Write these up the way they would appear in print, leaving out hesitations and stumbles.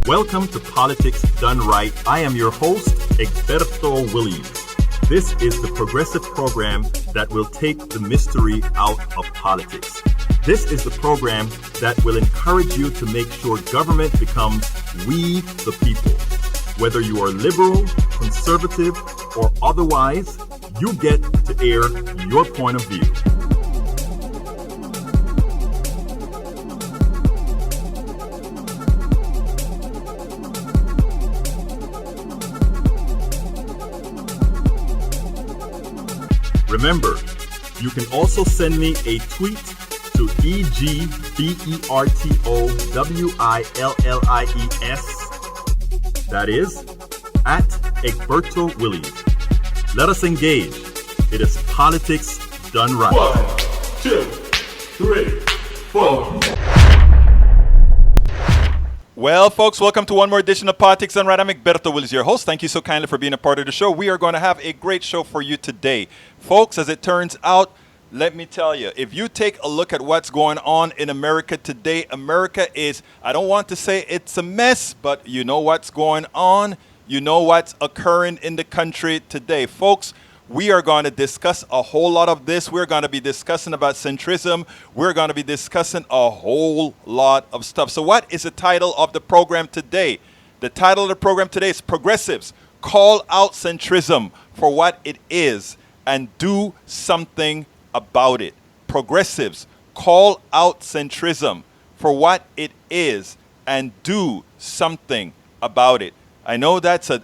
Welcome to Politics Done Right. I am your host, Egberto Williams. This is the progressive program that will take the mystery out of politics. This is the program that will encourage you to make sure government becomes we the people. Whether you are liberal, conservative, or otherwise, you get to air your point of view. Remember, you can also send me a tweet to EGBERTOWILLIES. That is, at Egberto Williams. Let us engage. It is politics done right. 1, 2, 3, 4. Well, folks, welcome to one more edition of Politics Done Right. I'm Egberto Williams, your host. Thank you so kindly for being a part of the show. We are going to have a great show for you today. Folks, as it turns out, let me tell you, if you take a look at what's going on in America today, America is, I don't want to say it's a mess, but you know what's going on. You know what's occurring in the country today. Folks, we are going to discuss a whole lot of this. We're going to be discussing about centrism. We're going to be discussing a whole lot of stuff. So what is the title of the program today? The title of the program today is Progressives Call Out Centrism for What It Is and Do Something About It. Progressives call out centrism for what it is and do something about it. I know that's a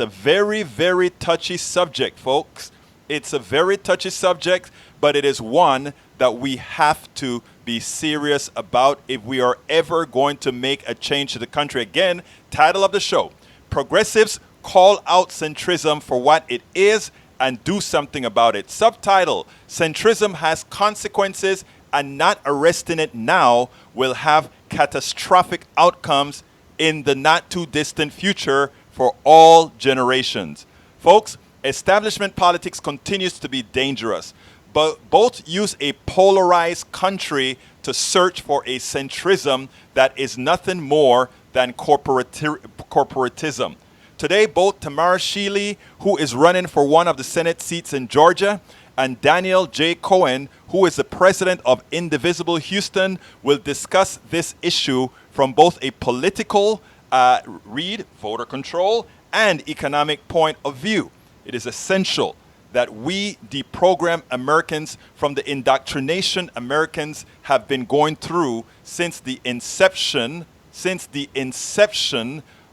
very, very touchy subject, folks. It's a very touchy subject, but it is one that we have to be serious about if we are ever going to make a change to the country. Again, title of the show, Progressives Call Out Centrism for What It Is and Do Something About It. Subtitle, Centrism Has Consequences and Not Arresting It Now Will Have Catastrophic Outcomes in the not too distant future for all generations. Folks, establishment politics continues to be dangerous, but both use a polarized country to search for a centrism that is nothing more than corporatism. Today, both Tamara Shealy, who is running for one of the Senate seats in Georgia, and Daniel J. Cohen, who is the president of Indivisible Houston, will discuss this issue from both a political, voter control, and economic point of view. It is essential that we deprogram Americans from the indoctrination Americans have been going through since the inception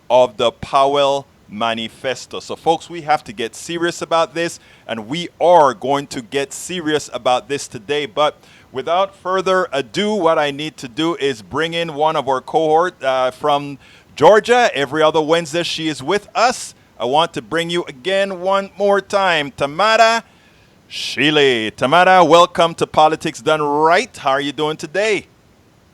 of the Powell Manifesto. So folks, we have to get serious about this, and we are going to get serious about this today. But without further ado, what I need to do is bring in one of our cohort from Georgia. Every other Wednesday she is with us. I want to bring you again one more time, Tamara Shealy. Tamara, welcome to Politics Done Right. How are you doing today?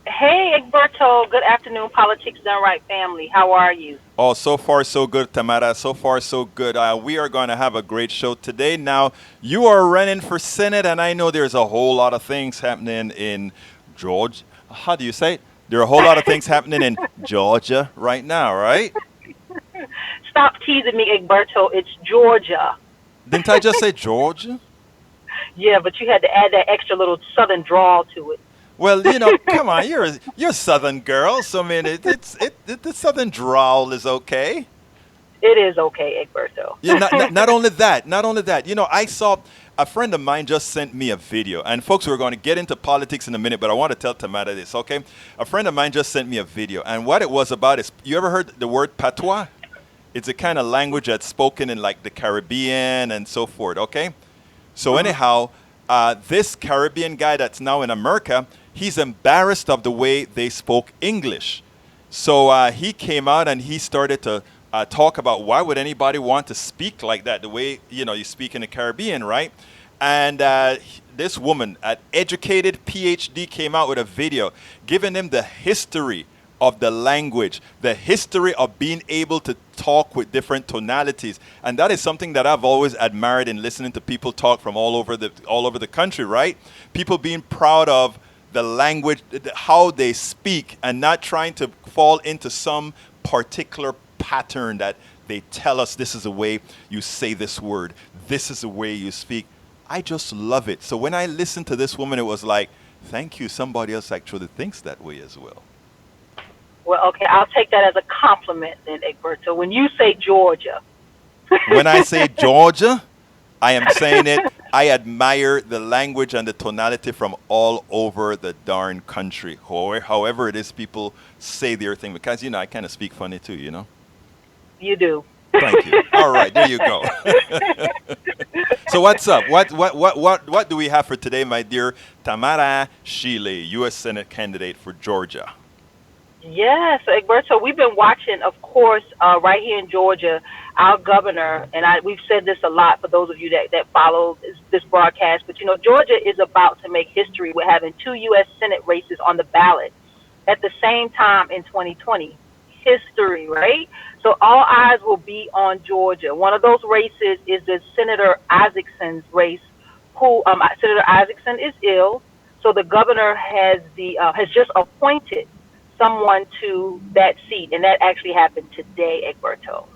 Hey, Egberto. Good afternoon, Politics Done Right family. How are you? Oh, so far so good, Tamara. So far so good. We are going to have a great show today. Now, you are running for Senate, and I know there's a whole lot of things happening in Georgia. How do you say it? There are a whole lot of things happening in Georgia right now, right? Stop teasing me, Egberto. It's Georgia. Didn't I just say Georgia? Yeah, but you had to add that extra little southern drawl to it. Well, you know, come on, you're a Southern girl, so I mean, the Southern drawl is okay. It is okay, Egberto. Yeah, not only that. You know, I saw a friend of mine just sent me a video, and folks, we're going to get into politics in a minute, but I want to tell Tamara this, okay? A friend of mine just sent me a video, and what it was about is, you ever heard the word patois? It's a kind of language that's spoken in like the Caribbean and so forth, okay? So anyhow, this Caribbean guy that's now in America, he's embarrassed of the way they spoke English. So he came out and he started to talk about why would anybody want to speak like that, the way, you know, you speak in the Caribbean, right? And this woman, an educated PhD, came out with a video giving him the history of the language, the history of being able to talk with different tonalities. And that is something that I've always admired in listening to people talk from all over the country, right? People being proud of the language, how they speak, and not trying to fall into some particular pattern that they tell us this is the way you say this word, this is the way you speak. I just love it. So when I listened to this woman, it was like, thank you, somebody else actually thinks that way as well. Well, okay, I'll take that as a compliment then, Egberto. When you say Georgia. When I say Georgia, I am saying it. I admire the language and the tonality from all over the darn country. However it is people say their thing. Because, I kind of speak funny too, You do. Thank you. All right, there you go. So what's up? What do we have for today, my dear Tamara Shealy, U.S. Senate candidate for Georgia? Yes, Egberto, we've been watching, of course, right here in Georgia, our governor, and we've said this a lot for those of you that follow this broadcast, but, Georgia is about to make history with having 2 U.S. Senate races on the ballot at the same time in 2020. History, right? So all eyes will be on Georgia. One of those races is the Senator Isaacson's race, who Senator Isaacson is ill, so the governor has just appointed someone to that seat, and that actually happened today, Egberto.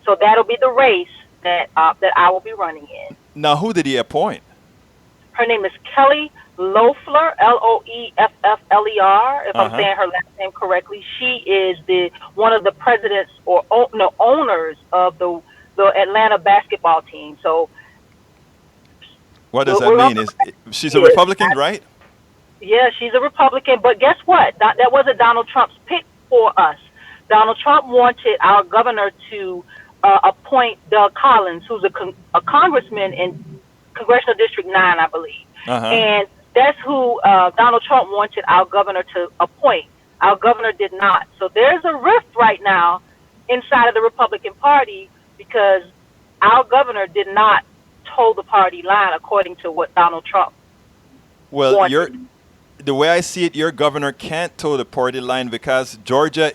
So that'll be the race that I will be running in. Now, who did he appoint? Her name is Kelly Loeffler, Loeffler, if I'm saying her last name correctly. She is one of the presidents or owners of the Atlanta basketball team. So, what does that mean? She's a Republican, right? Yeah, she's a Republican, but guess what? That wasn't Donald Trump's pick for us. Donald Trump wanted our governor to appoint Doug Collins, who's a congressman in Congressional District 9, I believe. And that's who Donald Trump wanted our governor to appoint. Our governor did not. So there's a rift right now inside of the Republican Party because our governor did not toe the party line according to what Donald Trump wanted. The way I see it, your governor can't toe the party line because Georgia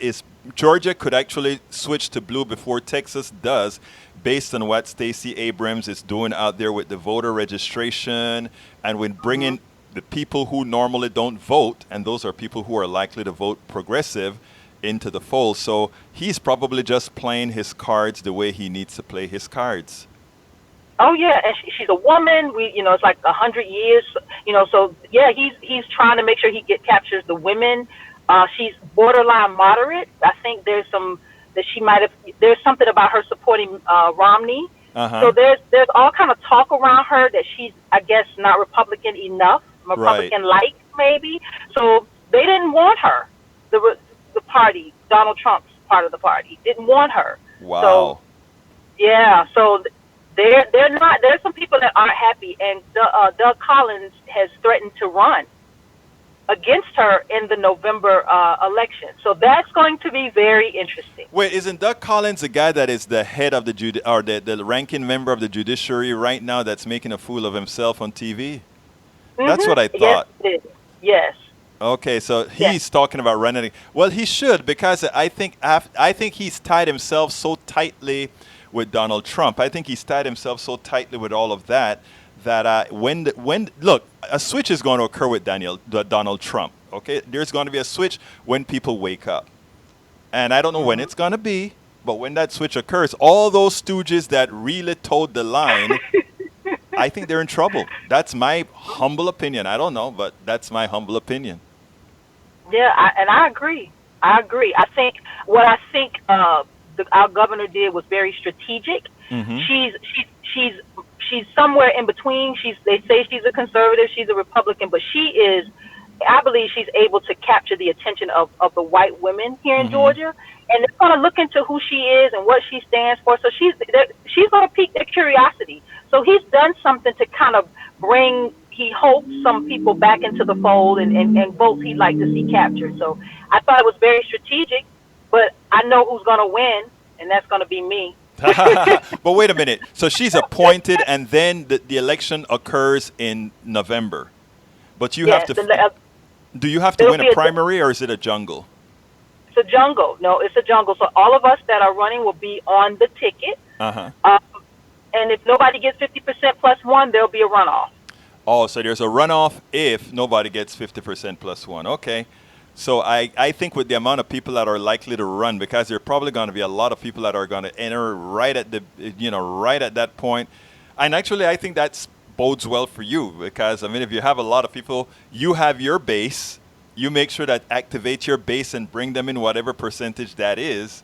could actually switch to blue before Texas does, based on what Stacey Abrams is doing out there with the voter registration and when bringing the people who normally don't vote, and those are people who are likely to vote progressive, into the fold. So he's probably just playing his cards the way he needs to play his cards. Oh yeah, and she's a woman. It's like 100 years. So yeah, he's trying to make sure he captures the women. She's borderline moderate. I think there's something about her supporting Romney. So there's all kind of talk around her that she's, I guess, not Republican enough, Republican-like maybe. So they didn't want her. The party, Donald Trump's part of the party, didn't want her. Wow. So yeah, so. They're not. There's some people that aren't happy, and Doug Collins has threatened to run against her in the November election. So that's going to be very interesting. Wait, isn't Doug Collins the guy that is the head of the ranking member of the judiciary right now that's making a fool of himself on TV? That's what I thought. Yes, it is. Yes. Okay, so he's talking about running. Well, he should, because I think he's tied himself so tightly with Donald Trump. I think he's tied himself so tightly with all of that look, a switch is going to occur with Donald Trump. Okay, there's going to be a switch when people wake up, and I don't know when it's going to be, but when that switch occurs, all those stooges that really towed the line, I think they're in trouble. That's my humble opinion. I don't know, but that's my humble opinion. Yeah, I agree. I think our governor did was very strategic. She's somewhere in between. They say she's a conservative, she's a Republican, but I believe she's able to capture the attention of the white women here in Georgia, and they're going to look into who she is and what she stands for. So she's going to pique their curiosity. So he's done something to kind of bring, he hopes, some people back into the fold and votes he'd like to see captured. So I thought it was very strategic. But I know who's going to win, and that's going to be me. But wait a minute. So she's appointed, and then the election occurs in November. But you have to. Do you have to win a primary, or is it a jungle? It's a jungle. No, it's a jungle. So all of us that are running will be on the ticket. And if nobody gets 50% plus one, there'll be a runoff. Oh, so there's a runoff if nobody gets 50% plus one. Okay. So I think with the amount of people that are likely to run, because there are probably going to be a lot of people that are going to enter right at the, right at that point. And actually, I think that bodes well for you because, I mean, if you have a lot of people, you have your base, you make sure that activate your base and bring them in whatever percentage that is.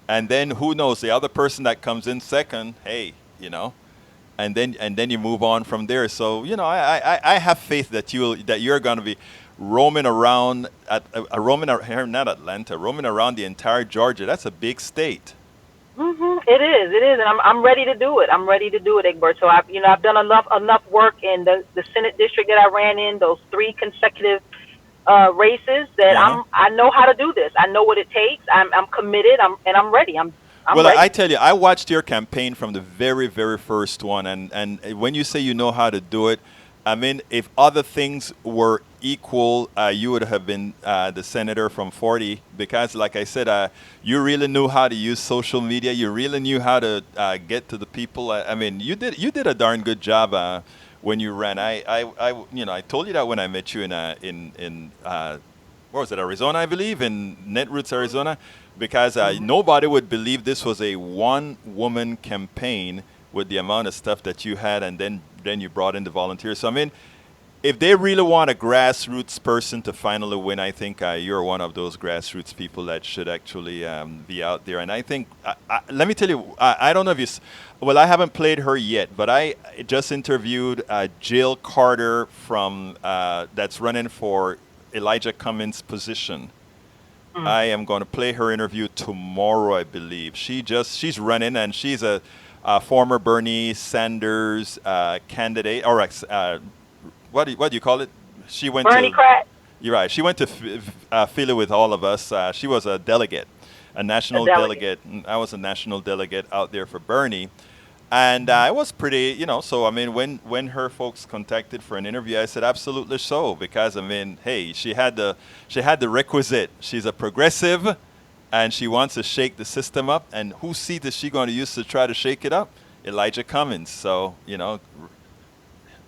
And then who knows, the other person that comes in second, hey, and then you move on from there. So, I have faith that you're going to be roaming around roaming around the entire Georgia. That's a big state. It is, and I'm ready to do it. I'm ready to do it, Egberto. I've done enough work in the Senate district that I ran in, those 3 consecutive races that I know how to do this. I know what it takes. I'm committed. I'm ready. I'm well, ready. I tell you, I watched your campaign from the very, very first one, and when you say you know how to do it, I mean, if other things were equal, you would have been the senator from 40 because, like I said, you really knew how to use social media. You really knew how to get to the people. I mean, you did a darn good job when you ran. I told you that when I met you in what was it, Arizona, I believe, in Netroots, Arizona, because nobody would believe this was a one-woman campaign with the amount of stuff that you had, and then you brought in the volunteers. So, I mean, if they really want a grassroots person to finally win, I think you're one of those grassroots people that should actually be out there. And I think, let me tell you, I don't know if I haven't played her yet, but I just interviewed Jill Carter from that's running for Elijah Cummings' position. I am going to play her interview tomorrow, I believe. She's running, and she's a former Bernie Sanders candidate, or what do you call it? She went Bernie Crack. You're right. She went to Philly with all of us. She was a delegate, a national delegate. I was a national delegate out there for Bernie, and it was pretty, So I mean, when her folks contacted for an interview, I said absolutely so, because I mean, hey, she had the requisite. She's a progressive. And she wants to shake the system up. And whose seat is she going to use to try to shake it up? Elijah Cummings. So,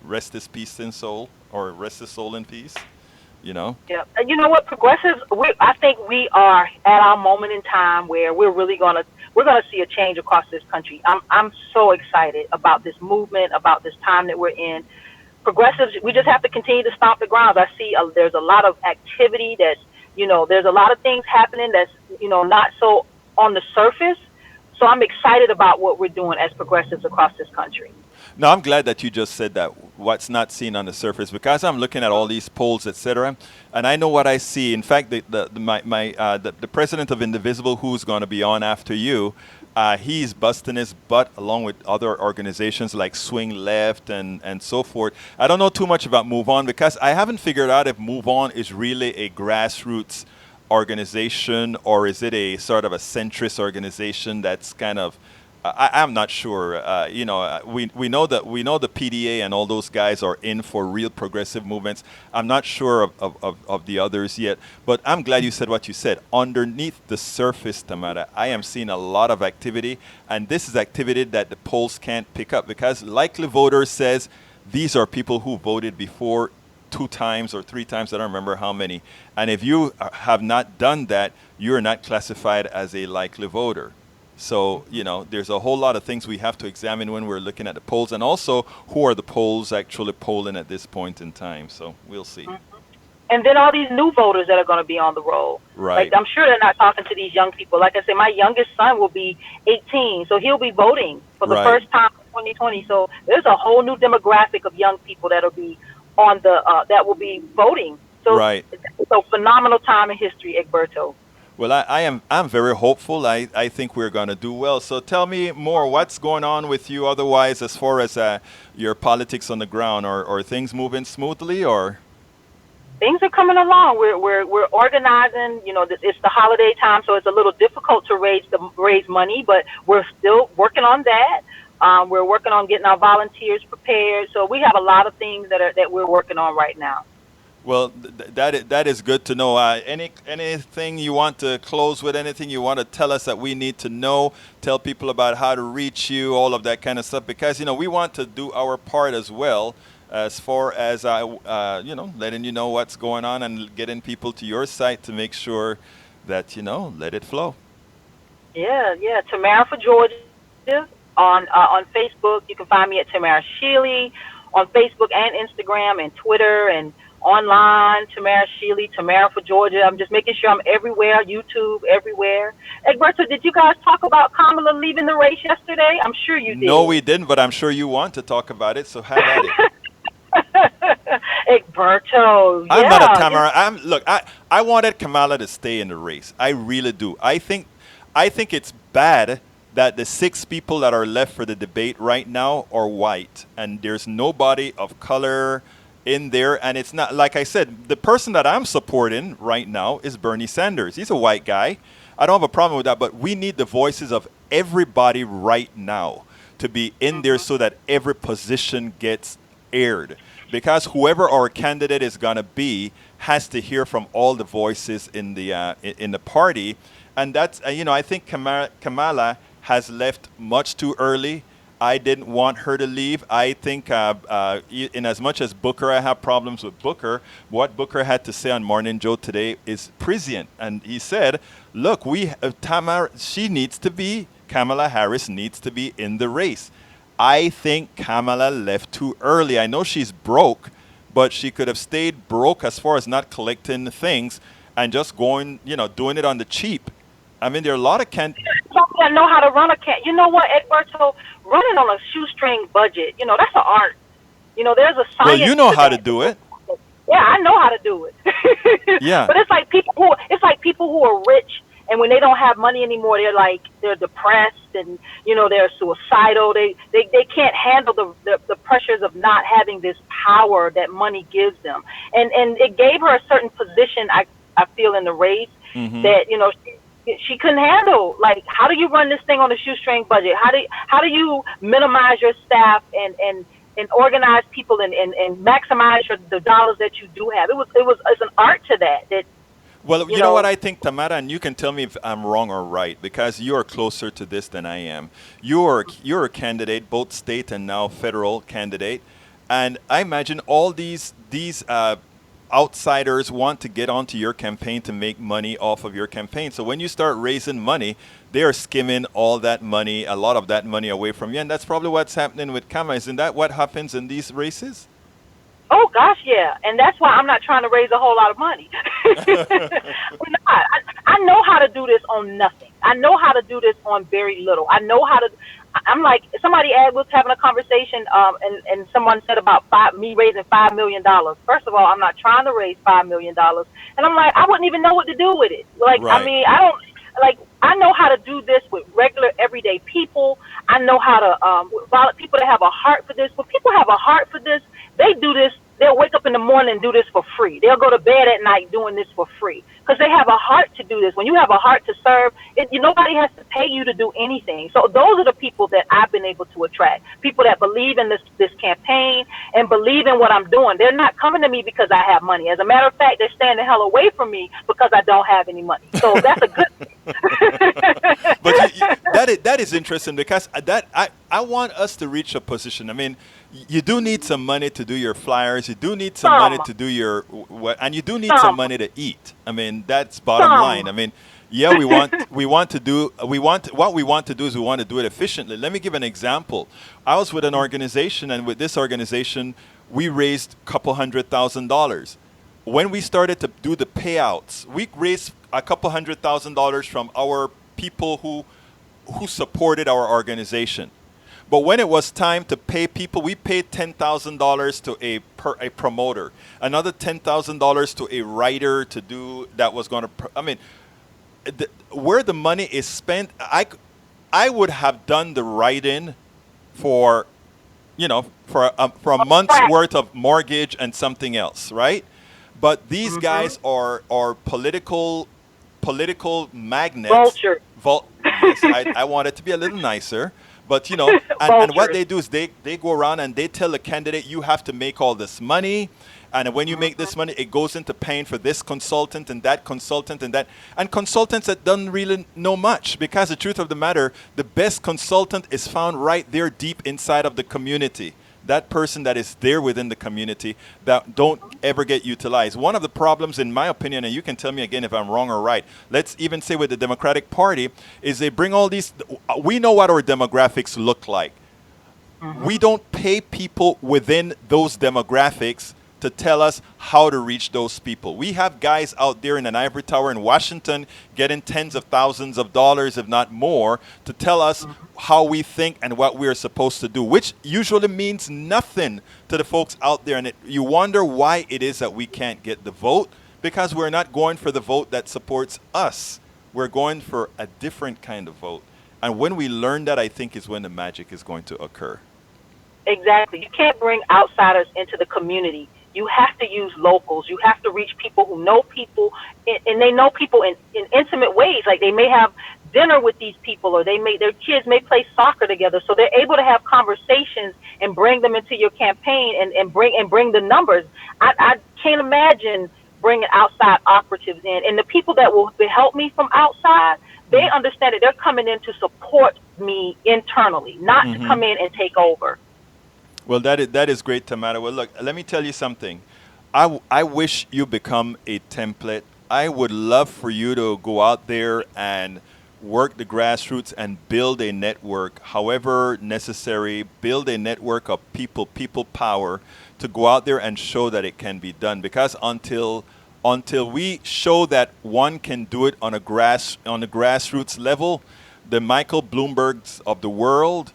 rest his peace in soul, or rest his soul in peace. Yeah. And you know what, progressives, I think we are at our moment in time where we're gonna see a change across this country. I'm so excited about this movement, about this time that we're in. Progressives, we just have to continue to stomp the ground. I see there's a lot of activity that's, there's a lot of things happening that's, not so on the surface. So I'm excited about what we're doing as progressives across this country. No, I'm glad that you just said that, what's not seen on the surface, because I'm looking at all these polls, etc., and I know what I see. In fact, the president of Indivisible, who's going to be on after you, he's busting his butt along with other organizations like Swing Left and so forth. I don't know too much about Move On because I haven't figured out if Move On is really a grassroots organization or is it a sort of a centrist organization that's kind of I'm not sure. We know the PDA and all those guys are in for real progressive movements. I'm not sure of the others yet, but I'm glad you said what you said. Underneath the surface, Tamara, I am seeing a lot of activity, and this is activity that the polls can't pick up because likely voters says these are people who voted before 2 times or 3 times, I don't remember how many. And if you have not done that, you're not classified as a likely voter. So, there's a whole lot of things we have to examine when we're looking at the polls, and also who are the polls actually polling at this point in time. So we'll see. And then all these new voters that are going to be on the roll. Right. Like, I'm sure they're not talking to these young people. Like I said, my youngest son will be 18, so he'll be voting for the first time in 2020. So there's a whole new demographic of young people that'll be on that will be voting. So it's a phenomenal time in history, Egberto. Well, I'm very hopeful. I think we're going to do well. So tell me more. What's going on with you otherwise as far as your politics on the ground? Are things moving smoothly or? Things are coming along. We're organizing. It's the holiday time, so it's a little difficult to raise money, but we're still working on that. We're working on getting our volunteers prepared. So we have a lot of things that we're working on right now. Well, that is good to know. Anything you want to close with? Anything you want to tell us that we need to know? Tell people about how to reach you, all of that kind of stuff. Because we want to do our part as well. as far as letting you know what's going on and getting people to your site to make sure that let it flow. Yeah, yeah. Tamara for Georgia on Facebook. You can find me at Tamara Shealy on Facebook and Instagram and Twitter and online. Tamara Shealy, Tamara for Georgia. I'm just making sure I'm everywhere. YouTube, everywhere. Egberto, did you guys talk about Kamala leaving the race yesterday? I'm sure you No, did. we didn't, but I'm sure you want to talk about it, so have at it. Egberto, I'm not a yeah. Tamara. I wanted Kamala to stay in the race. I really do. I think it's bad that the 6 people that are left for the debate right now are white, and there's nobody of color in there. And it's not, like I said, the person that I'm supporting right now is Bernie Sanders. He's a white guy. I don't have a problem with that, but we need the voices of everybody right now to be in there so that every position gets aired. Because whoever our candidate is going to be has to hear from all the voices in the party. And that's, I think Kamala has left much too early. I didn't want her to leave. I think, in as much as Booker, I have problems with Booker, what Booker had to say on Morning Joe today is prescient. And he said, look, Tamara, Kamala Harris needs to be in the race. I think Kamala left too early. I know she's broke, but she could have stayed broke as far as not collecting things and just going, doing it on the cheap. I mean, there are a lot of I know how to run a You know what, Egberto? Running on a shoestring budget, that's an art. There's a science. Well, you know how to that. do it. Yeah, I know how to do it. Yeah. But it's like people who are rich, and when they don't have money anymore, they're depressed and they're suicidal. They can't handle the pressures of not having this power that money gives them. And it gave her a certain position. I feel in the race that she couldn't handle. Like, how do you run this thing on a shoestring budget? How do you minimize your staff and organize people and maximize the dollars that you do have? It's an art to that. Well, you know what I think, Tamara, and you can tell me if I'm wrong or right, because you are closer to this than I am. You're a candidate, both state and now federal candidate, and I imagine all these outsiders want to get onto your campaign to make money off of your campaign. So when you start raising money, they are skimming all that money, a lot of that money away from you, and that's probably what's happening with Kamala. Isn't that what happens in these races? Oh gosh, yeah, and that's why I'm not trying to raise a whole lot of money. I'm not. I know how to do this on nothing. I know how to do this on very little. I know how to. I'm like, somebody was having a conversation, and someone said about me raising $5 million. First of all, I'm not trying to raise $5 million, and I'm like, I wouldn't even know what to do with it. Like, Right. I mean, I don't like. I know how to do this with regular, everyday people. I know how to with people that have a heart for this. When people have a heart for this, they do this. They'll wake up in the morning and do this for free. They'll go to bed at night doing this for free because they have a heart to do this. When you have a heart to serve, nobody has to pay you to do anything. So those are the people that I've been able to attract, people that believe in this campaign and believe in what I'm doing. They're not coming to me because I have money. As a matter of fact, they're staying the hell away from me because I don't have any money. So that's a good thing. But that is interesting because I want us to reach a position. I mean, you do need some money to do your flyers. You do need some money to do and you do need some money to eat. I mean, that's bottom line. I mean, yeah, what we want to do is we want to do it efficiently. Let me give an example. I was with an organization, and with this organization, we raised a couple $100,000. When we started to do the payouts, we raised a couple $100,000 from our people who supported our organization. But when it was time to pay people, we paid $10,000 to a promoter, another $10,000 to a writer to do that was going to. I mean, where the money is spent, I would have done the write-in for a month's worth of mortgage and something else, right? But these guys are political magnets. Vulture. Yes, I want it to be a little nicer. But, and what they do is they go around and they tell the candidate, you have to make all this money. And when you make this money, it goes into paying for this consultant and that consultant and that. And consultants that don't really know much, because the truth of the matter, the best consultant is found right there deep inside of the community. that person that is there within the community that don't ever get utilized. One of the problems, in my opinion, and you can tell me again if I'm wrong or right, let's even say with the Democratic Party, is they bring all these, we know what our demographics look like. We don't pay people within those demographics to tell us how to reach those people. We have guys out there in an ivory tower in Washington getting tens of thousands of dollars, if not more, to tell us how we think and what we are supposed to do, which usually means nothing to the folks out there. And you wonder why it is that we can't get the vote, because we're not going for the vote that supports us. We're going for a different kind of vote. And when we learn that, I think is when the magic is going to occur. Exactly. You can't bring outsiders into the community. You have to use locals. You have to reach people who know people, and they know people in intimate ways. Like they may have dinner with these people, or their kids may play soccer together, so they're able to have conversations and bring them into your campaign and bring the numbers. I can't imagine bringing outside operatives in, and the people that will help me from outside, they understand that they're coming in to support me internally, not to come in and take over. Well, that is great, Tamara. Well, look, let me tell you something. I wish you become a template. I would love for you to go out there and work the grassroots and build a network, however necessary, build a network of people power to go out there and show that it can be done. Because until we show that one can do it on a grassroots level, the Michael Bloombergs of the world,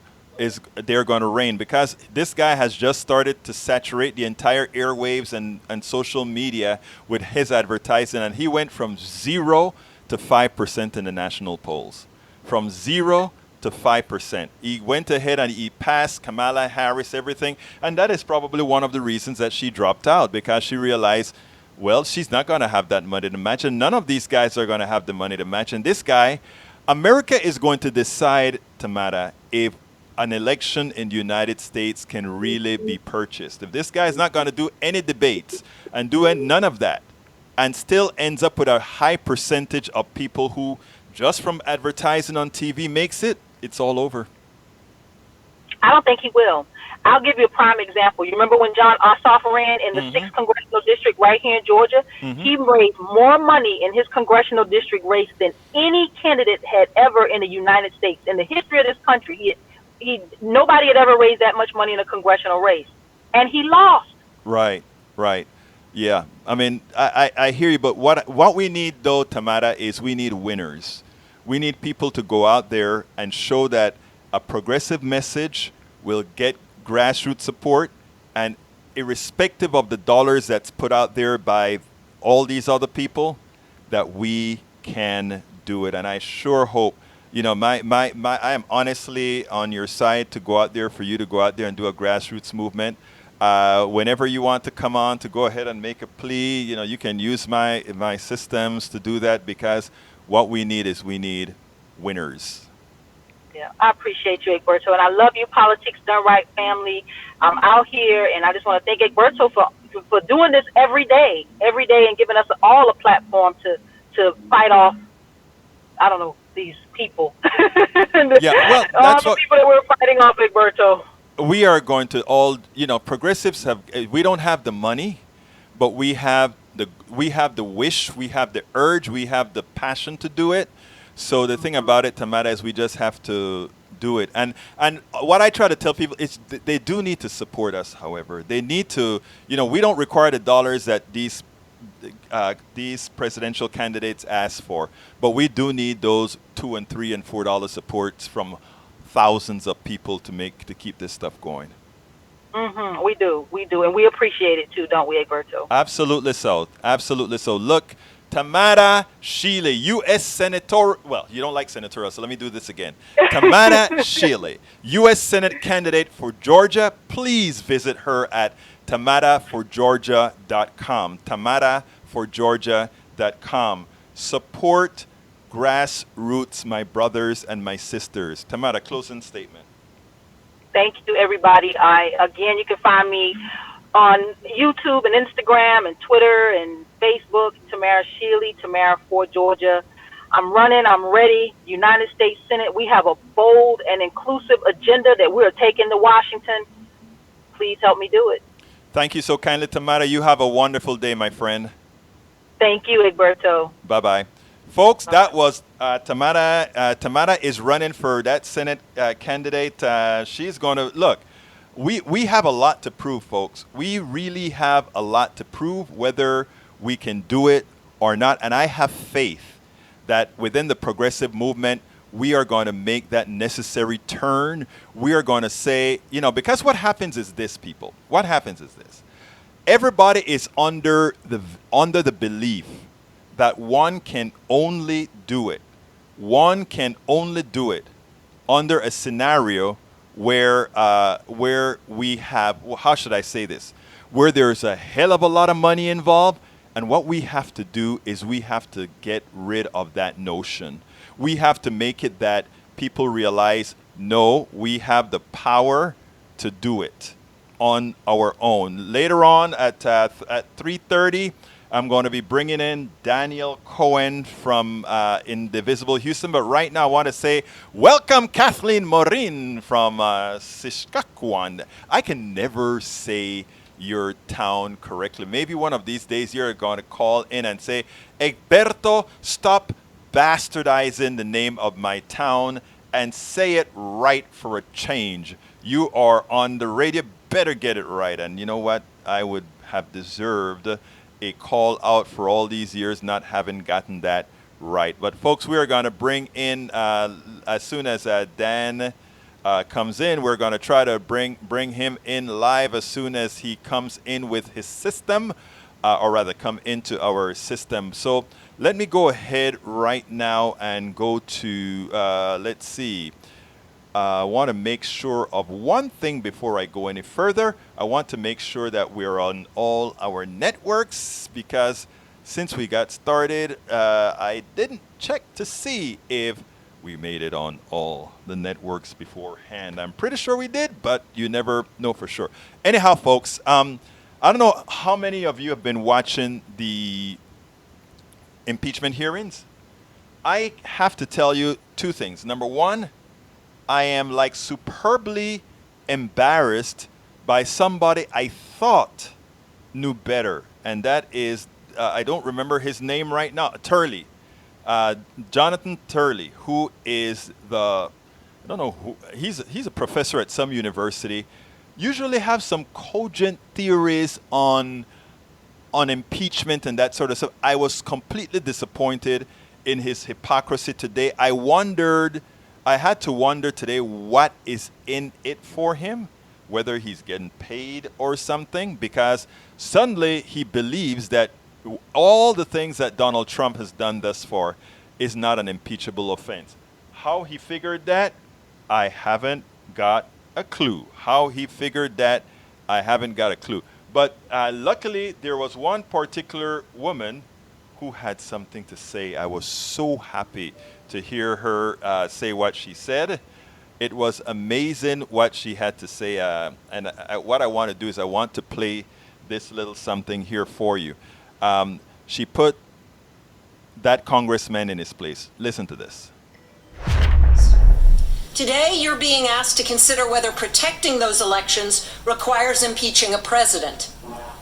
they're going to reign, because this guy has just started to saturate the entire airwaves and social media with his advertising, and he went from 0 to 5% in the national polls. From 0 to 5%. He went ahead and he passed Kamala Harris, everything, and that is probably one of the reasons that she dropped out, because she realized, well, she's not going to have that money to match, and none of these guys are going to have the money to match. And this guy, America is going to decide, Tamara, if an election in the United States can really be purchased. If this guy is not going to do any debates and do none of that, and still ends up with a high percentage of people who, just from advertising on TV, makes it, it's all over. I don't think he will. I'll give you a prime example. You remember when John Ossoff ran in the 6th congressional district right here in Georgia? He raised more money in his congressional district race than any candidate had ever in the United States. In the history of this country, nobody had ever raised that much money in a congressional race, and he lost. Right. Yeah, I mean, I hear you, but what we need, though, Tamara, is we need winners. We need people to go out there and show that a progressive message will get grassroots support, and irrespective of the dollars that's put out there by all these other people, that we can do it. And I sure hope, I am honestly on your side to go out there, for you to go out there and do a grassroots movement. Whenever you want to come on to go ahead and make a plea, you can use my systems to do that, because what we need winners. Yeah, I appreciate you, Egberto, and I love you, Politics Done Right family. I'm out here, and I just want to thank Egberto for doing this every day, and giving us all a platform to fight off, I don't know, these people. Yeah, well, that's all the people that we're fighting off, Egberto. We are going to all, progressives we don't have the money, but we have the wish, we have the urge, we have the passion to do it. So the thing about it, Tamara, is we just have to do it. And what I try to tell people is they do need to support us, however. They need to, we don't require the dollars that these presidential candidates ask for, but we do need those $2 and $3 and $4 supports from thousands of people to keep this stuff going. We do, and we appreciate it too, don't we, Egberto? Absolutely so. Look, Tamara Shealy, U.S. Senator. Well, you don't like senatorial, so let me do this again. Tamara Shealy, U.S. Senate candidate for Georgia. Please visit her at tamaraforgeorgia.com. tamaraforgeorgia.com. Support grassroots, my brothers and my sisters. Tamara, closing statement. Thank you, everybody. You can find me on YouTube and Instagram and Twitter and Facebook, Tamara Shealy, Tamara for Georgia. I'm running. I'm ready. United States Senate. We have a bold and inclusive agenda that we're taking to Washington. please help me do it. Thank you so kindly, Tamara. You have a wonderful day, my friend. Thank you, Egberto. Bye-bye. Folks, that was Tamara. Tamara is running for that Senate candidate. She's going to, look, we have a lot to prove, folks. We really have a lot to prove, whether we can do it or not. And I have faith that within the progressive movement, we are going to make that necessary turn. We are going to say, because what happens is this, people. What happens is this. Everybody is under the belief that one can only do it. One can only do it under a scenario where we have, well, how should I say this? Where there's a hell of a lot of money involved. And what we have to do is we have to get rid of that notion. We have to make it that people realize, no, we have the power to do it on our own. Later on at 3:30, I'm going to be bringing in Daniel Cohen from Indivisible Houston. But right now, I want to say, welcome Kathleen Morin from Saskatchewan. I can never say your town correctly. Maybe one of these days you're going to call in and say, Egberto, stop bastardizing the name of my town and say it right for a change. You are on the radio, better get it right. And you know what? I would have deserved a call out for all these years not having gotten that right. But folks, we are going to bring in, as soon as Dan comes in, we're going to try to bring him in live as soon as he comes in with his system, or rather come into our system. So let me go ahead right now and go to, let's see. I want to make sure of one thing before I go any further. I want to make sure that we're on all our networks, because since we got started, I didn't check to see if we made it on all the networks beforehand. I'm pretty sure we did, but you never know for sure. Anyhow, folks, I don't know how many of you have been watching the impeachment hearings. I have to tell you two things. Number one, I am like superbly embarrassed by somebody I thought knew better. And that is, I don't remember his name right now, Turley. Jonathan Turley, who is I don't know who, he's a professor at some university, usually have some cogent theories on impeachment and that sort of stuff. I was completely disappointed in his hypocrisy today. I had to wonder today what is in it for him, whether he's getting paid or something, because suddenly he believes that all the things that Donald Trump has done thus far is not an impeachable offense. How he figured that, I haven't got a clue. How he figured that, I haven't got a clue. But luckily, there was one particular woman who had something to say. I was so happy to hear her say what she said. It was amazing what she had to say. And what I want to do is I want to play this little something here for you. She put that congressman in his place. Listen to this. Today, you're being asked to consider whether protecting those elections requires impeaching a president.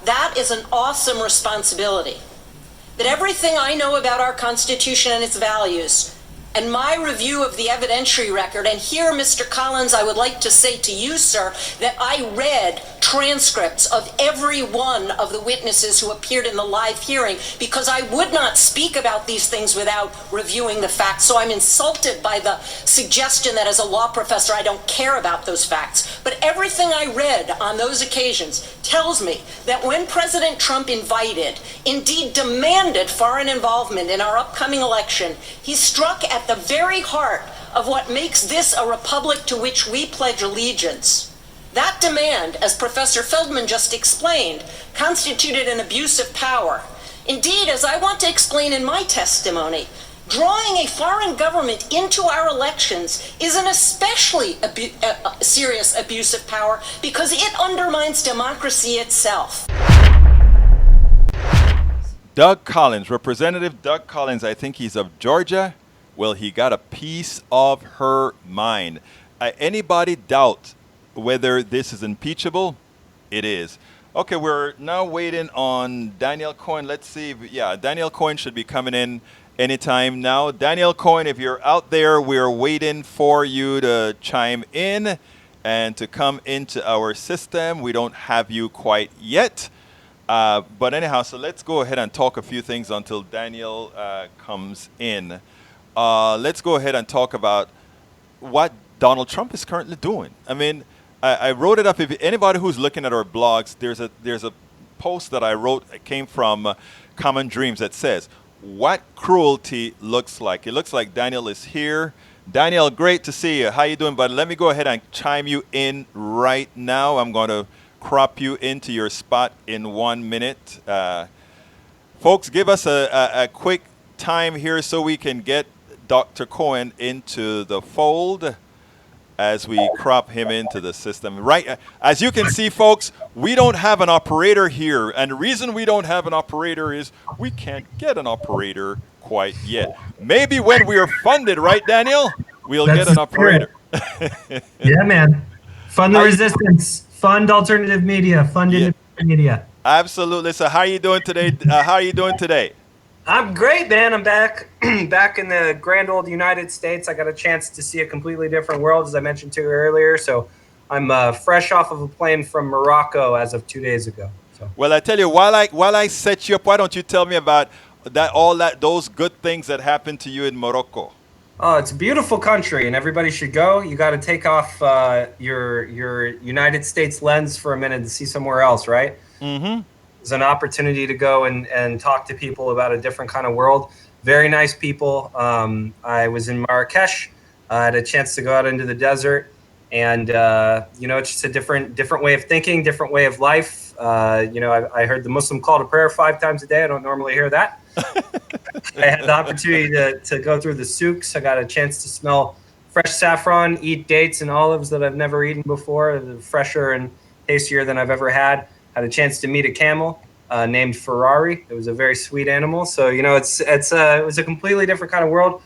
That is an awesome responsibility. But everything I know about our Constitution and its values, and my review of the evidentiary record, and here, Mr. Collins, I would like to say to you, sir, that I read transcripts of every one of the witnesses who appeared in the live hearing, because I would not speak about these things without reviewing the facts. So I'm insulted by the suggestion that as a law professor I don't care about those facts. But everything I read on those occasions tells me that when President Trump invited, indeed demanded, foreign involvement in our upcoming election, he struck at the very heart of what makes this a republic to which we pledge allegiance. That demand, as Professor Feldman just explained, constituted an abuse of power. Indeed, as I want to explain in my testimony, drawing a foreign government into our elections is an especially serious abuse of power because it undermines democracy itself. Doug Collins, Representative Doug Collins, I think he's of Georgia. Well, he got a piece of her mind. Anybody doubt whether this is impeachable? It is. Okay, we're now waiting on Daniel Cohen. Let's see. Daniel Cohen should be coming in anytime now. Daniel Cohen, if you're out there, we're waiting for you to chime in and to come into our system. We don't have you quite yet. But anyhow, so let's go ahead and talk a few things until Daniel comes in. Let's go ahead and talk about what Donald Trump is currently doing. I mean, I wrote it up. If anybody who's looking at our blogs, there's a post that I wrote. It came from Common Dreams that says, "What cruelty looks like." It looks like Daniel is here. Daniel, great to see you. How you doing, buddy? Let me go ahead and chime you in right now. I'm going to crop you into your spot in 1 minute. Folks, give us a quick time here so we can get Dr. Cohen into the fold as we crop him into the system. Right, as you can see, folks, we don't have an operator here. And the reason we don't have an operator is we can't get an operator quite yet. Maybe when we are funded, right, Daniel? We'll get an operator. Yeah, man. Fund the resistance. Fund alternative media. Fund independent media. Absolutely. So how are you doing today? I'm great, man. I'm back back in the grand old United States. I got a chance to see a completely different world, as I mentioned to you earlier. So I'm fresh off of a plane from Morocco as of 2 days ago. So. Well, I tell you, while I set you up, why don't you tell me about those good things that happened to you in Morocco? Oh, it's a beautiful country, and everybody should go. You got to take off your United States lens for a minute and see somewhere else, right? Mm-hmm. It's an opportunity to go and talk to people about a different kind of world. Very nice people. I was in Marrakesh. I had a chance to go out into the desert, and it's just a different way of thinking, different way of life. I heard the Muslim call to prayer 5 times a day. I don't normally hear that. I had the opportunity to go through the souks. I got a chance to smell fresh saffron, eat dates and olives that I've never eaten before, fresher and tastier than I've ever had. Had a chance to meet a camel named Ferrari. It was a very sweet animal. So, it was a completely different kind of world.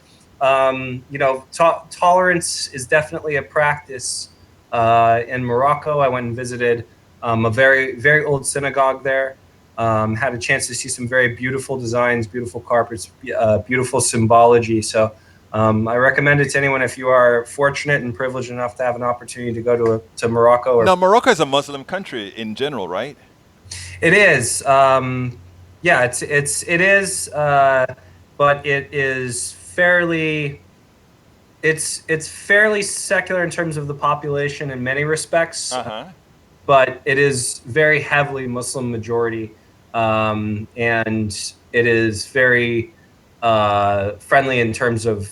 Tolerance is definitely a practice in Morocco. I went and visited a very, very old synagogue there. Had a chance to see some very beautiful designs, beautiful carpets, beautiful symbology. So I recommend it to anyone if you are fortunate and privileged enough to have an opportunity to go to Morocco. Now, Morocco is a Muslim country in general, right? It is. It is. But it is fairly. It's fairly secular in terms of the population in many respects. Uh-huh. But it is very heavily Muslim majority, and it is very friendly in terms of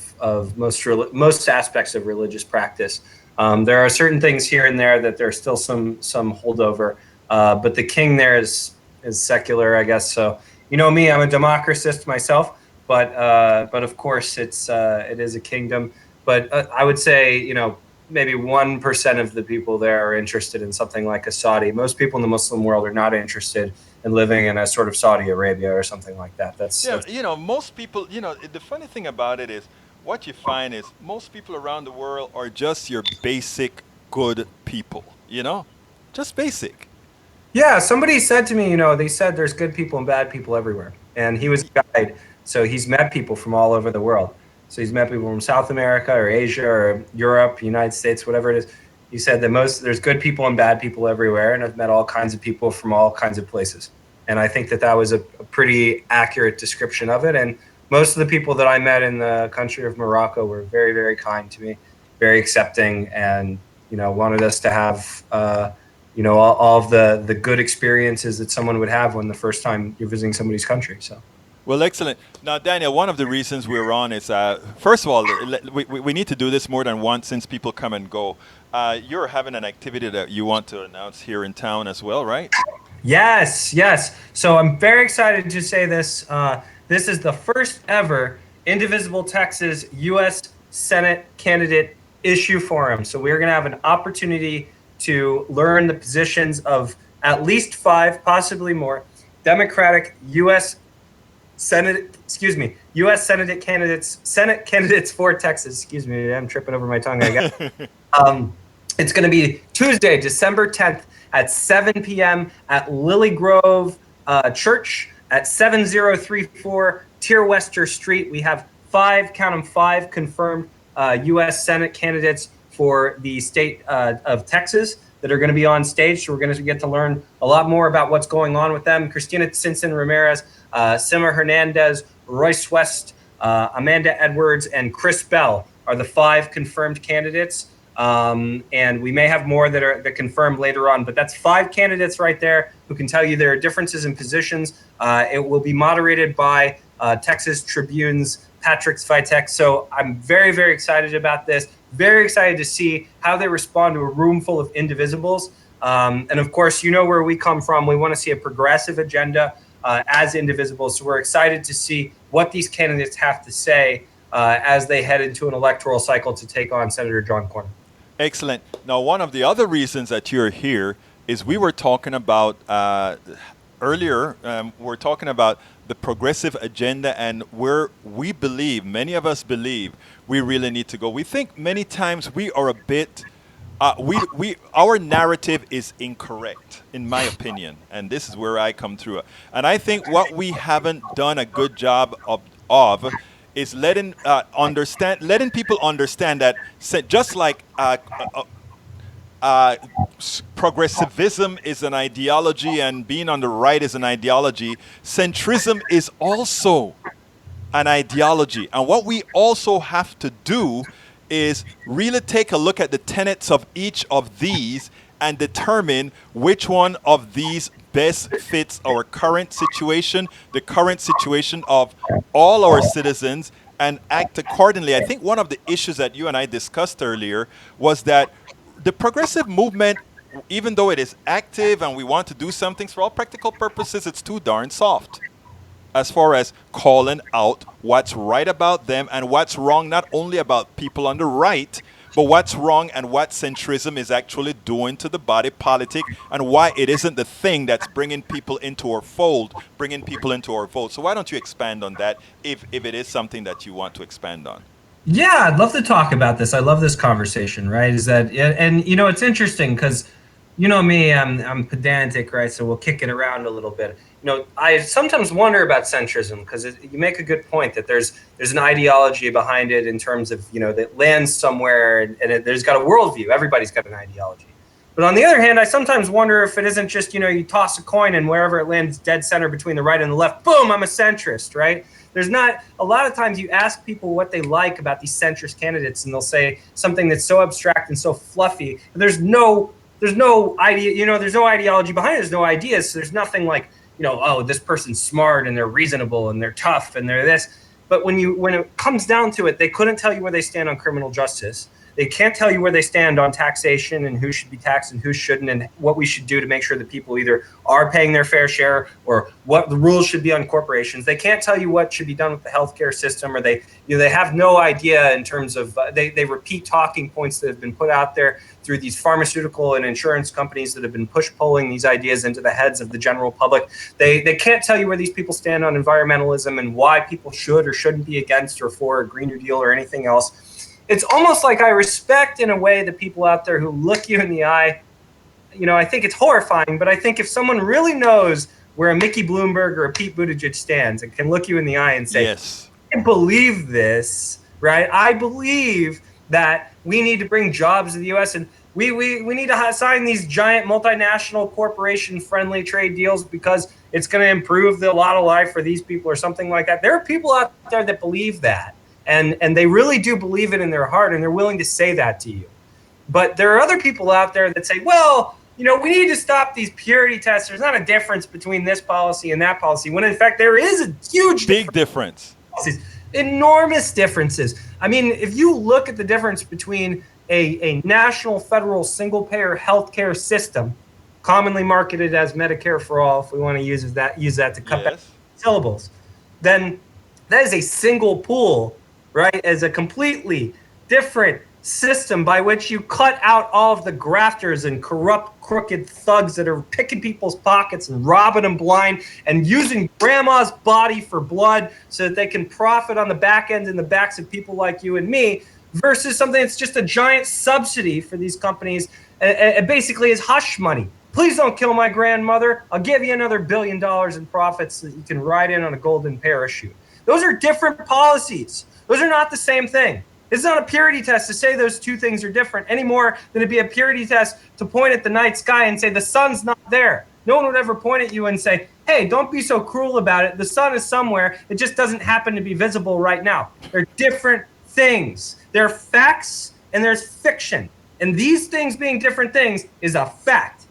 most aspects of religious practice. There are certain things here and there that there's still some holdover, but the king there is secular, I guess. So me, I'm a democratist myself, but of course it is a kingdom. But I would say maybe 1% of the people there are interested in something like a Saudi. Most people in the Muslim world are not interested in living in a sort of Saudi Arabia or something like that. That's most people, the funny thing about it is what you find is most people around the world are just your basic good people, just basic. Yeah, somebody said to me, they said there's good people and bad people everywhere. And he was a guide, so he's met people from all over the world. So he's met people from South America or Asia or Europe, United States, whatever it is. He said that there's good people and bad people everywhere, and I've met all kinds of people from all kinds of places. And I think that was a pretty accurate description of it. And most of the people that I met in the country of Morocco were very, very kind to me, very accepting, and wanted us to have all of the good experiences that someone would have when the first time you're visiting somebody's country. So. Well, excellent. Now, Daniel, one of the reasons we're on is, first of all, we need to do this more than once since people come and go. You're having an activity that you want to announce here in town as well, right? Yes. So I'm very excited to say this. This is the first ever Indivisible Texas U.S. Senate candidate issue forum. So we're going to have an opportunity to learn the positions of at least 5, possibly more, Democratic U.S. Senate candidates for Texas. Excuse me, I'm tripping over my tongue, I guess. It's going to be Tuesday, December 10th at 7 p.m. at Lily Grove Church at 7034 Tierwester Street. We have count them, 5 confirmed U.S. Senate candidates for the state of Texas that are going to be on stage. So we're going to get to learn a lot more about what's going on with them. Cristina Simpson Ramirez, Sima Hernandez, Royce West, Amanda Edwards, and Chris Bell are the 5 confirmed candidates. And we may have more that confirmed later on, but that's 5 candidates right there who can tell you there are differences in positions. It will be moderated by Texas Tribune's Patrick Svitek. So I'm very, very excited about this. Very excited to see how they respond to a room full of indivisibles. And of course, you know where we come from. We want to see a progressive agenda as indivisibles. So we're excited to see what these candidates have to say as they head into an electoral cycle to take on Senator John Cornyn. Excellent. Now, one of the other reasons that you're here is we were talking about earlier, we're talking about the progressive agenda and where we believe, many of us believe, we really need to go. We think many times we are a bit, our narrative is incorrect, in my opinion, and this is where I come through. And I think what we haven't done a good job of is letting people understand that just like progressivism is an ideology and being on the right is an ideology, centrism is also an ideology. And what we also have to do is really take a look at the tenets of each of these and determine which one of these best fits our current situation, the current situation of all our citizens, and act accordingly. I think one of the issues that you and I discussed earlier was that the progressive movement, even though it is active and we want to do some things, for all practical purposes, it's too darn soft as far as calling out what's right about them and what's wrong, not only about people on the right, but what's wrong and what centrism is actually doing to the body politic and why it isn't the thing that's bringing people into our fold, bringing people into our vote. So why don't you expand on that if it is something that you want to expand on? Yeah, I'd love to talk about this. I love this conversation, right? And you know, it's interesting because, you know me, I'm pedantic, right? So we'll kick it around a little bit. You know, I sometimes wonder about centrism because you make a good point that there's an ideology behind it in terms of, you know, that lands somewhere and there's got a worldview. Everybody's got an ideology. But on the other hand, I sometimes wonder if it isn't just, you know, you toss a coin and wherever it lands dead center between the right and the left, boom, I'm a centrist, right? There's not a lot of times you ask people what they like about these centrist candidates and they'll say something that's so abstract and so fluffy. There's no idea, you know, there's no ideology behind it. There's no ideas. So there's nothing like, you know, oh, this person's smart and they're reasonable and they're tough and they're this. But when it comes down to it, they couldn't tell you where they stand on criminal justice. They can't tell you where they stand on taxation and who should be taxed and who shouldn't and what we should do to make sure that people either are paying their fair share or what the rules should be on corporations. They can't tell you what should be done with the healthcare system, or they have no idea in terms of they repeat talking points that have been put out there through these pharmaceutical and insurance companies that have been push-pulling these ideas into the heads of the general public. They can't tell you where these people stand on environmentalism and why people should or shouldn't be against or for a Green New Deal or anything else. It's almost like I respect in a way the people out there who look you in the eye. You know, I think it's horrifying, but I think if someone really knows where a Mickey Bloomberg or a Pete Buttigieg stands and can look you in the eye and say, yes, I believe this, right? I believe that we need to bring jobs to the U.S. and we need to sign these giant multinational corporation-friendly trade deals because it's going to improve the lot of life for these people or something like that. There are people out there that believe that. And they really do believe it in their heart, and they're willing to say that to you. But there are other people out there that say, well, you know, we need to stop these purity tests. There's not a difference between this policy and that policy, when in fact there is a huge big difference. Enormous differences. I mean, if you look at the difference between a national federal single-payer healthcare system, commonly marketed as Medicare for all, if we want to use that to cut back syllables, then that is a single pool, right, as a completely different system by which you cut out all of the grafters and corrupt, crooked thugs that are picking people's pockets and robbing them blind and using grandma's body for blood so that they can profit on the back end and the backs of people like you and me, versus something that's just a giant subsidy for these companies. It basically is hush money. Please don't kill my grandmother. I'll give you another $1 billion in profits so that you can ride in on a golden parachute. Those are different policies. Those are not the same thing. It's not a purity test to say those two things are different any more than it'd be a purity test to point at the night sky and say the sun's not there. No one would ever point at you and say, hey, don't be so cruel about it. The sun is somewhere. It just doesn't happen to be visible right now. They're different things. There are facts and there's fiction. And these things being different things is a fact.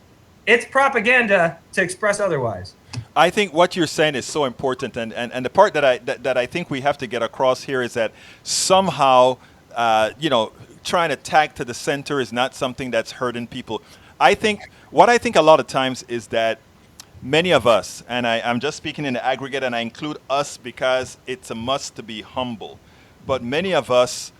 It's propaganda to express otherwise. I think what you're saying is so important, and the part that I think we have to get across here is that somehow, trying to tag to the center is not something that's hurting people. I think a lot of times is that many of us, and I'm just speaking in the aggregate, and I include us because it's a must to be humble, but many of us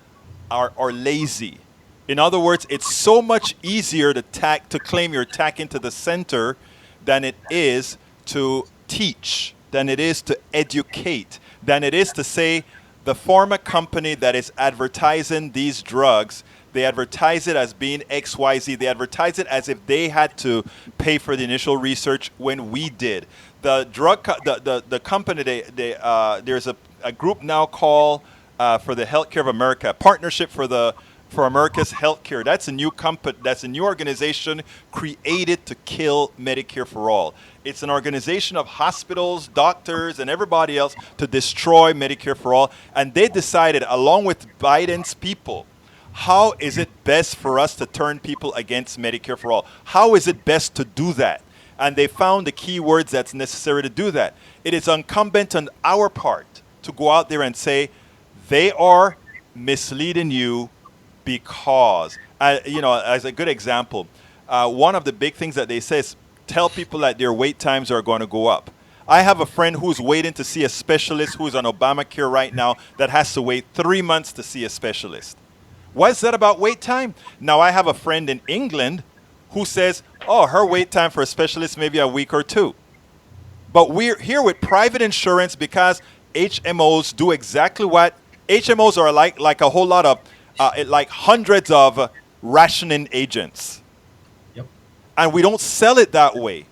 are lazy. In other words, it's so much easier to claim you're tacking to the center than it is to teach, than it is to educate, than it is to say the pharma company that is advertising these drugs, they advertise it as being XYZ. They advertise it as if they had to pay for the initial research when we did. The company, there's a group now called for the Healthcare of America, Partnership for America's Healthcare. That's a new company. That's a new organization created to kill Medicare for all. It's an organization of hospitals, doctors, and everybody else to destroy Medicare for all. And they decided, along with Biden's people, how is it best for us to turn people against Medicare for all? How is it best to do that? And they found the key words that's necessary to do that. It is incumbent on our part to go out there and say, they are misleading you because, as a good example, one of the big things that they say is tell people that their wait times are going to go up. I have a friend who's waiting to see a specialist who's on Obamacare right now that has to wait 3 months to see a specialist. What is that about wait time? Now, I have a friend in England who says, her wait time for a specialist may be a week or two. But we're here with private insurance because HMOs do exactly what HMOs are like a whole lot of, like hundreds of rationing agents. Yep. And we don't sell it that way.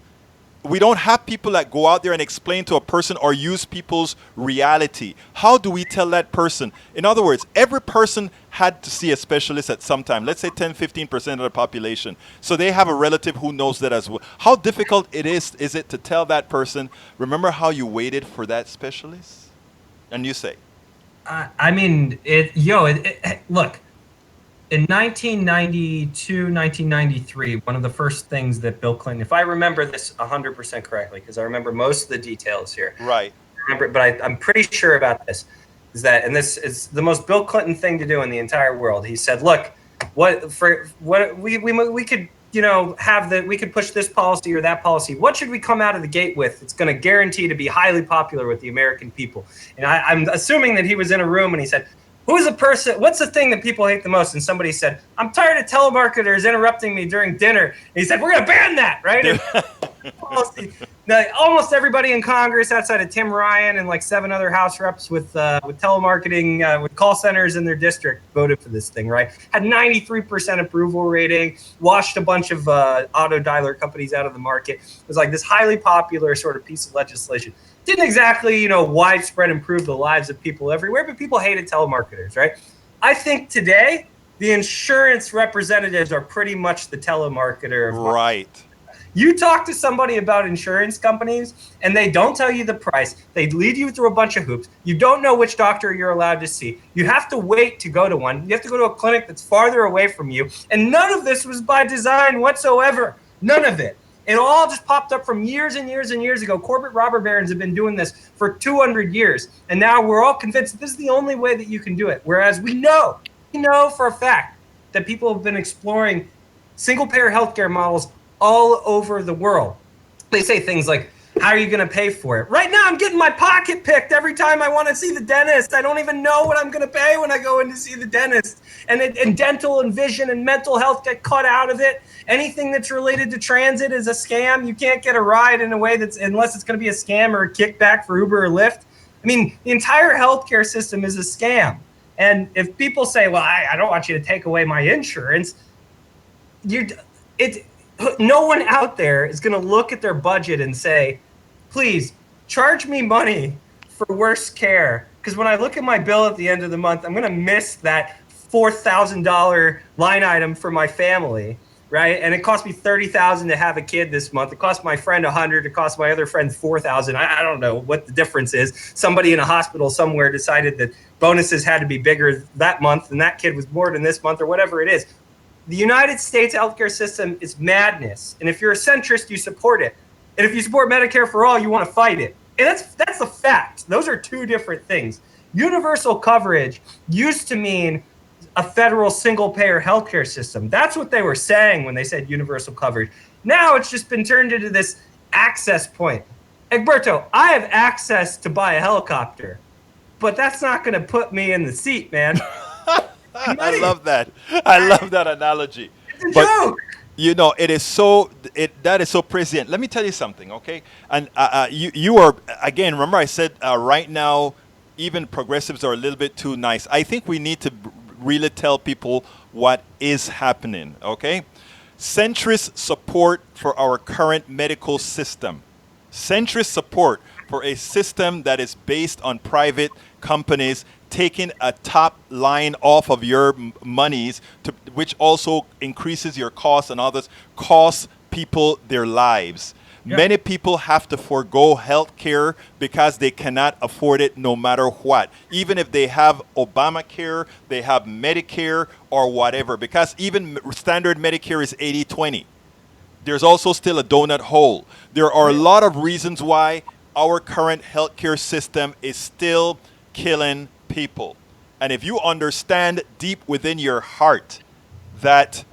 We don't have people that go out there and explain to a person or use people's reality. How do we tell that person? In other words, every person had to see a specialist at some time. Let's say 10-15% of the population. So they have a relative who knows that as well. How difficult is it to tell that person, remember how you waited for that specialist? And you say, look, in 1992, 1993, one of the first things that Bill Clinton, if I remember this 100% correctly, because I remember most of the details here. Right. I'm pretty sure about this, and this is the most Bill Clinton thing to do in the entire world. He said, look, we could, we could push this policy or that policy. What should we come out of the gate with? It's going to guarantee to be highly popular with the American people. And I'm assuming that he was in a room and he said, what's the thing that people hate the most? And somebody said, I'm tired of telemarketers interrupting me during dinner. And he said, we're going to ban that, right? Almost everybody in Congress outside of Tim Ryan and like 7 other House reps with telemarketing, with call centers in their district voted for this thing, right? Had 93% approval rating, washed a bunch of auto dialer companies out of the market. It was like this highly popular sort of piece of legislation. Didn't exactly, widespread improve the lives of people everywhere, but people hated telemarketers, right? I think today the insurance representatives are pretty much the telemarketer. Right. You talk to somebody about insurance companies and they don't tell you the price. They lead you through a bunch of hoops. You don't know which doctor you're allowed to see. You have to wait to go to one. You have to go to a clinic that's farther away from you. And none of this was by design whatsoever. None of it. It all just popped up from years and years and years ago. Corporate robber barons have been doing this for 200 years. And now we're all convinced that this is the only way that you can do it. Whereas we know for a fact that people have been exploring single-payer healthcare models all over the world. They say things like, how are you going to pay for it? Right now, I'm getting my pocket picked every time I want to see the dentist. I don't even know what I'm going to pay when I go in to see the dentist. And dental and vision and mental health get cut out of it. Anything that's related to transit is a scam. You can't get a ride in a way unless it's going to be a scam or a kickback for Uber or Lyft. I mean, the entire healthcare system is a scam. And if people say, well, I don't want you to take away my insurance, no one out there is going to look at their budget and say, please charge me money for worse care. Because when I look at my bill at the end of the month, I'm going to miss that $4,000 line item for my family, right? And it cost me $30,000 to have a kid this month. It cost my friend $100. It cost my other friend $4,000. I don't know what the difference is. Somebody in a hospital somewhere decided that bonuses had to be bigger that month, and that kid was more than this month, or whatever it is. The United States healthcare system is madness, and if you're a centrist, you support it. And if you support Medicare for all, you want to fight it. And that's a fact. Those are two different things. Universal coverage used to mean a federal single-payer healthcare system. That's what they were saying when they said universal coverage. Now it's just been turned into this access point. Egberto, I have access to buy a helicopter, but that's not going to put me in the seat, man. I love that. I love that analogy. It's a joke. You know, that is so prescient. Let me tell you something, okay? And you are, again, remember I said right now, even progressives are a little bit too nice. I think we need to really tell people what is happening, okay? Centrist support for our current medical system. Centrist support for a system that is based on private companies taking a top line off of your monies, which also increases your costs and others, costs people their lives. Yeah. Many people have to forego health care because they cannot afford it no matter what. Even if they have Obamacare, they have Medicare or whatever, because even standard Medicare is 80-20. There's also still a donut hole. There are a lot of reasons why our current healthcare system is still killing people. And if you understand deep within your heart that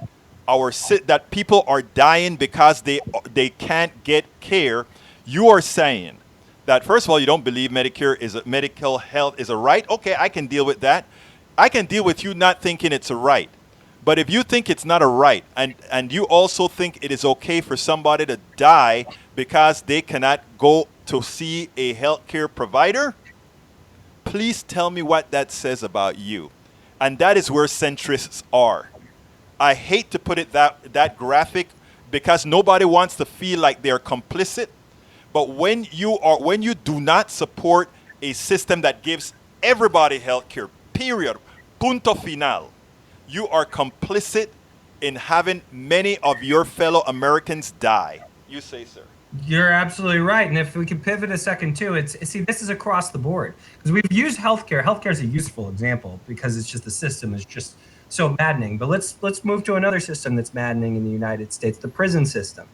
that people are dying because they can't get care, you are saying that, first of all, you don't believe medical health is a right. Okay, I can deal with that. I can deal with you not thinking it's a right. But if you think it's not a right, and you also think it is okay for somebody to die because they cannot go to see a healthcare provider, please tell me what that says about you. And that is where centrists are. I hate to put it that graphic because nobody wants to feel like they're complicit. But when you do not support a system that gives everybody health care, period, punto final, you are complicit in having many of your fellow Americans die. You say, sir. You're absolutely right. And if we could pivot a second too, this is across the board. Because we've used healthcare. Healthcare is a useful example because it's just the system is just so maddening. But let's move to another system that's maddening in the United States, the prison system.